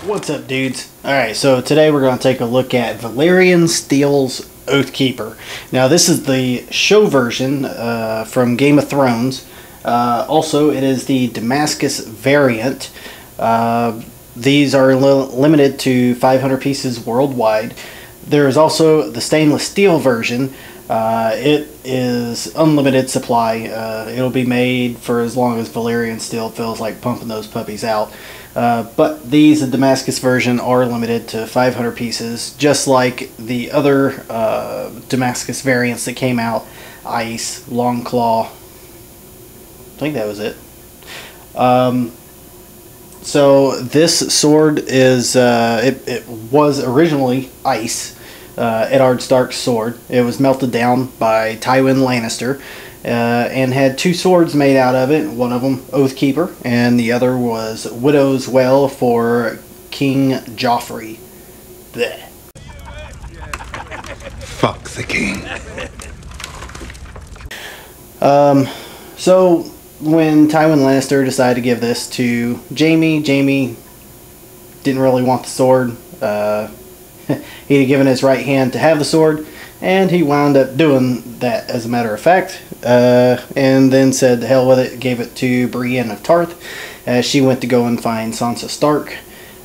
What's up, dudes? Alright, so today we're going to take a look at Valyrian Steel's Oathkeeper. Now, this is the show version from Game of Thrones. Also, it is the Damascus variant. These are limited to 500 pieces worldwide. There is also the stainless steel version. It is unlimited supply. It'll be made for as long as Valyrian Steel feels like pumping those puppies out. But these, the Damascus version, are limited to 500 pieces, just like the other Damascus variants that came out. Ice, Long Claw. I think that was it. So this sword is, it was originally ice. Eddard Stark's sword. It was melted down by Tywin Lannister. And had two swords made out of it. One of them Oathkeeper, and the other was Widow's Well for King Joffrey. Blech. Fuck the king. So when Tywin Lannister decided to give this to Jaime didn't really want the sword. He had given his right hand to have the sword, and he wound up doing that, as a matter of fact, and then said the hell with it, gave it to Brienne of Tarth as she went to go and find Sansa Stark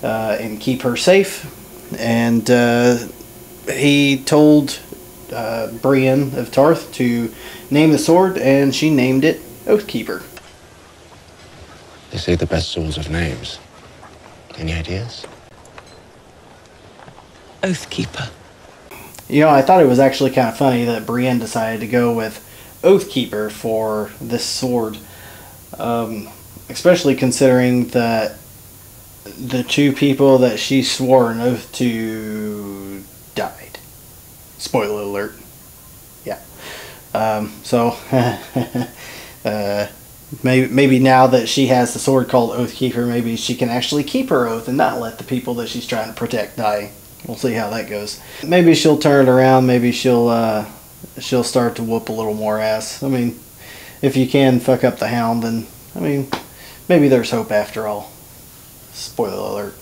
and keep her safe. And he told Brienne of Tarth to name the sword, and she named it Oathkeeper. They say the best swords have names. Any ideas? Oathkeeper. You know, I thought it was actually kind of funny that Brienne decided to go with Oathkeeper for this sword. Especially considering that the two people that she swore an oath to died. Spoiler alert. Yeah. Maybe now that she has the sword called Oathkeeper, maybe she can actually keep her oath and not let the people that she's trying to protect die. We'll see how that goes. Maybe she'll turn it around. Maybe she'll start to whoop a little more ass. I mean, if you can fuck up the Hound, then, I mean, maybe there's hope after all. Spoiler alert.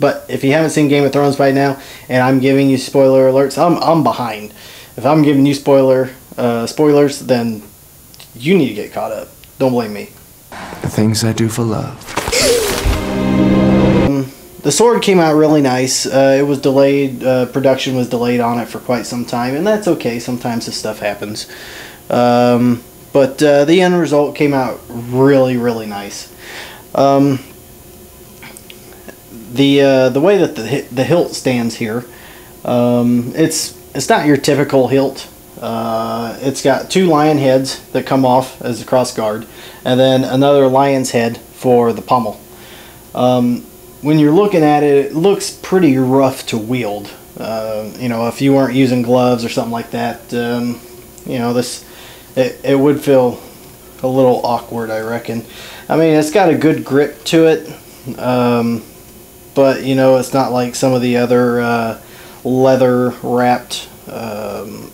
But if you haven't seen Game of Thrones by now, and I'm giving you spoiler alerts, I'm behind. If I'm giving you spoilers, then you need to get caught up. Don't blame me. The things I do for love. The sword came out really nice. It was delayed. Production was delayed on it for quite some time, and that's okay. Sometimes this stuff happens. But the end result came out really, really nice. The way that the hilt stands here, it's not your typical hilt. It's got two lion heads that come off as a cross guard, and then another lion's head for the pommel. When you're looking at it, it looks pretty rough to wield. You know, if you weren't using gloves or something like that, you know, it would feel a little awkward, I reckon. I mean, it's got a good grip to it, but, you know, it's not like some of the other leather-wrapped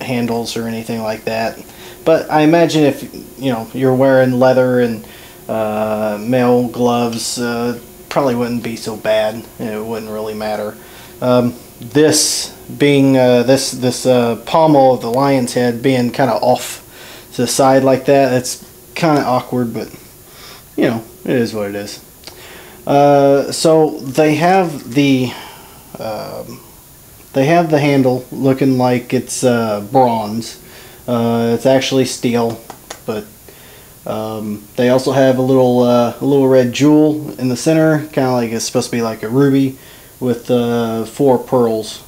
handles or anything like that. But I imagine if, you know, you're wearing leather and male gloves, probably wouldn't be so bad. It wouldn't really matter. This being this pommel of the lion's head being kind of off to the side like that, it's kind of awkward, but you know, it is what it is. So they have the handle looking like it's bronze. It's actually steel, but they also have a little red jewel in the center, kind of like it's supposed to be like a ruby, with 4 pearls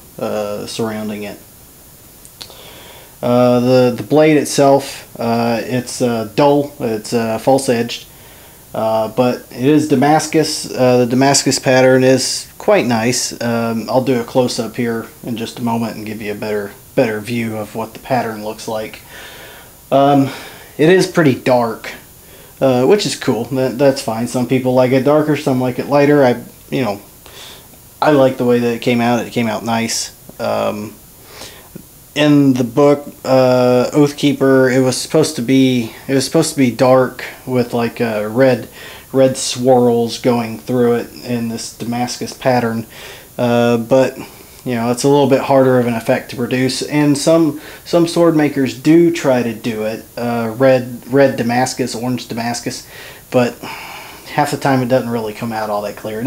surrounding it. The blade itself, it's dull, it's false edged, but it is Damascus. The Damascus pattern is quite nice. I'll do a close up here in just a moment and give you a better view of what the pattern looks like. It is pretty dark, which is cool. That's fine. Some people like it darker, some like it lighter. I like the way that it came out. It came out nice. In the book, Oathkeeper, it was supposed to be dark with like red red swirls going through it in this Damascus pattern. But you know, it's a little bit harder of an effect to produce, and some sword makers do try to do it, red Damascus, orange Damascus, but half the time it doesn't really come out all that clear.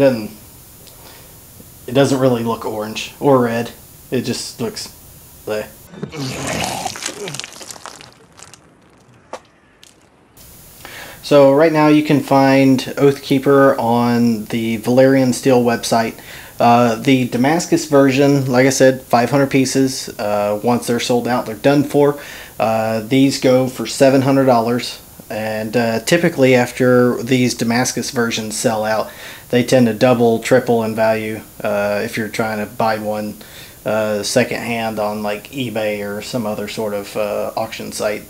It doesn't really look orange or red. It just looks bleh. So right now you can find Oathkeeper on the Valyrian Steel website. The Damascus version, like I said, 500 pieces. Once they're sold out, they're done for. These go for $700. And typically after these Damascus versions sell out, they tend to double, triple in value if you're trying to buy one second hand on like eBay or some other sort of auction site.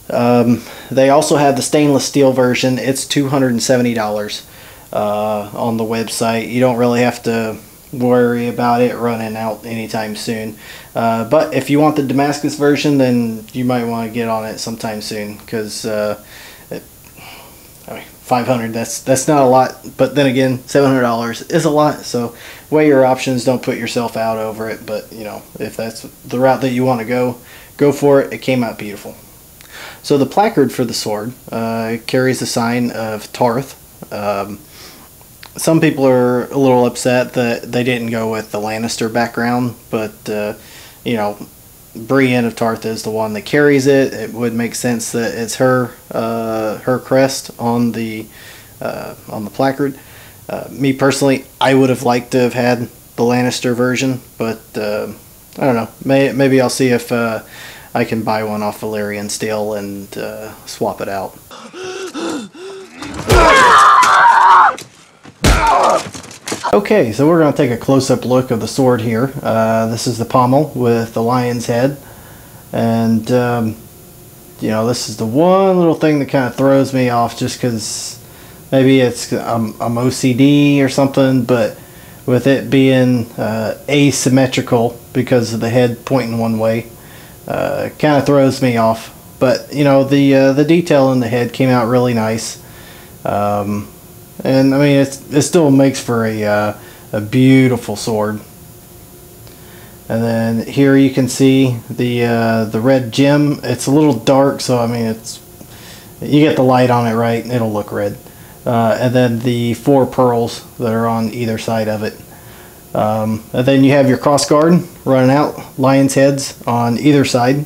They also have the stainless steel version. It's $270 on the website. You don't really have to worry about it running out anytime soon. But if you want the Damascus version, then you might want to get on it sometime soon, because I mean, $500, that's not a lot, but then again, $700 is a lot. So weigh your options, don't put yourself out over it. But you know, if that's the route that you want to go for it. It came out beautiful. So the placard for the sword carries the sign of Tarth. Some people are a little upset that they didn't go with the Lannister background, but you know, Brienne of Tarth is the one that carries it. It would make sense that it's her crest on the placard. Me personally, I would have liked to have had the Lannister version, but I don't know. Maybe I'll see if I can buy one off Valyrian Steel and swap it out. Okay, so we're going to take a close-up look of the sword here. This is the pommel with the lion's head. And, you know, this is the one little thing that kind of throws me off, just because maybe it's I'm OCD or something, but with it being asymmetrical because of the head pointing one way, kind of throws me off. But, you know, the detail in the head came out really nice. And I mean, it still makes for a beautiful sword. And then here you can see the red gem. It's a little dark, so I mean, you get the light on it right, it'll look red. And then the 4 pearls that are on either side of it. And then you have your crossguard running out, lion's heads on either side.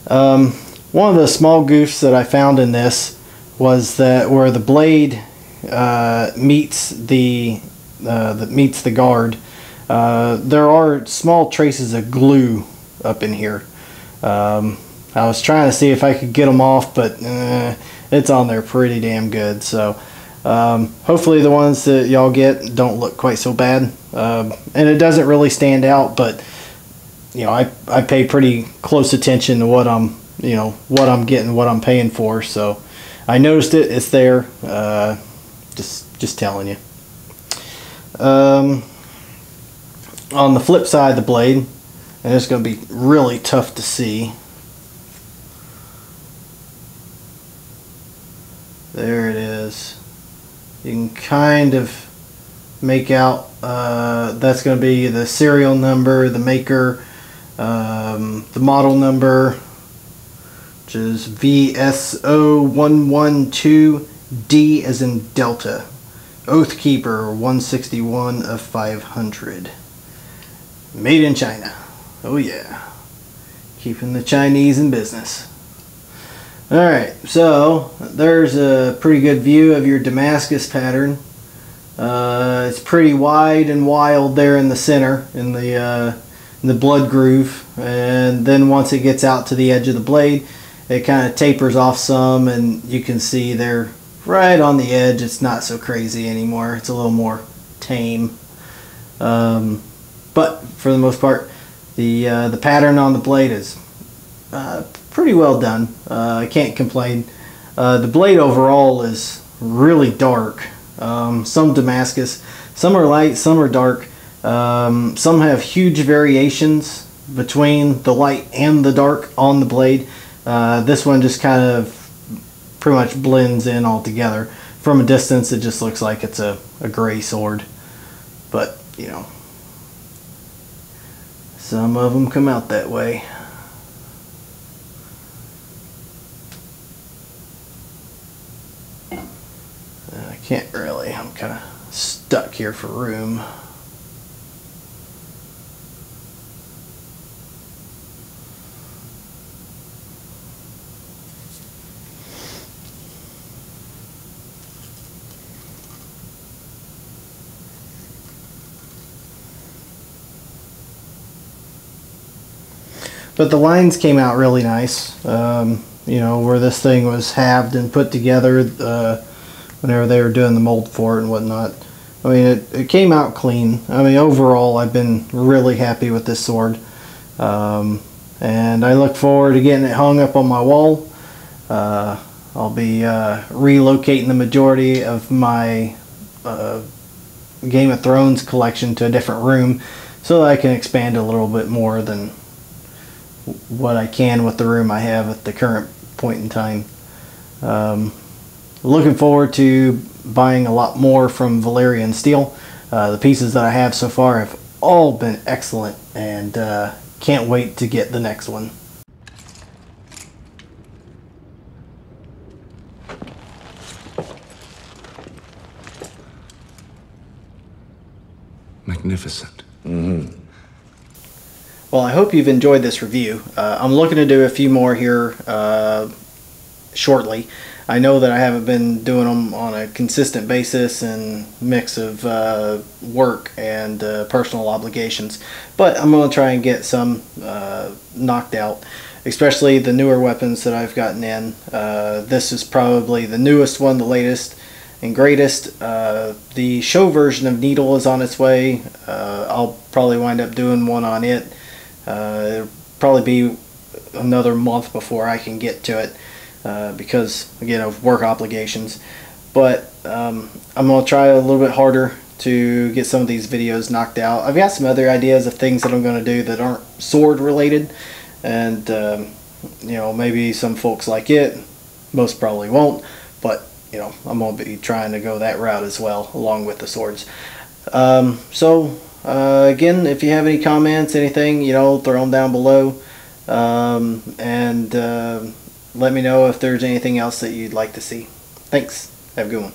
One of the small goofs that I found in this was that where the blade meets the guard, there are small traces of glue up in here. I was trying to see if I could get them off, but it's on there pretty damn good. So hopefully the ones that y'all get don't look quite so bad. And it doesn't really stand out, but you know, I pay pretty close attention to what I'm getting, what I'm paying for. So I noticed it, it's there. Just telling you. On the flip side of the blade, and it's going to be really tough to see. There it is. You can kind of make out that's going to be the serial number, the maker, the model number, which is VSO112D as in Delta. Oathkeeper 161 of 500. Made in China. Oh yeah. Keeping the Chinese in business. Alright, so there's a pretty good view of your Damascus pattern. It's pretty wide and wild there in the center, in the blood groove, and then once it gets out to the edge of the blade, it kind of tapers off some, and you can see there right on the edge it's not so crazy anymore. It's a little more tame. But for the most part, the pattern on the blade is pretty well done. I can't complain. The blade overall is really dark. Some Damascus, some are light, some are dark. Some have huge variations between the light and the dark on the blade. This one just kind of pretty much blends in all together. from a distance it just looks like it's a gray sword, but you know, some of them come out that way. I can't really, I'm kind of stuck here for room. But the lines came out really nice. You know, where this thing was halved and put together whenever they were doing the mold for it and whatnot. I mean, it came out clean. I mean, overall, I've been really happy with this sword. And I look forward to getting it hung up on my wall. I'll be relocating the majority of my Game of Thrones collection to a different room so that I can expand a little bit more than what I can with the room I have at the current point in time. Looking forward to buying a lot more from Valyrian steel. The pieces that I have so far have all been excellent, and can't wait to get the next one. Magnificent. Well, I hope you've enjoyed this review. I'm looking to do a few more here shortly. I know that I haven't been doing them on a consistent basis and mix of work and personal obligations, but I'm going to try and get some knocked out, especially the newer weapons that I've gotten in. This is probably the newest one, the latest and greatest. The show version of Needle is on its way. I'll probably wind up doing one on it. It'll probably be another month before I can get to it because, again, of work obligations. But I'm going to try a little bit harder to get some of these videos knocked out. I've got some other ideas of things that I'm going to do that aren't sword related, and you know, maybe some folks like it, most probably won't, but you know, I'm going to be trying to go that route as well, along with the swords. Again, if you have any comments, anything, you know, throw them down below, and let me know if there's anything else that you'd like to see. Thanks. Have a good one.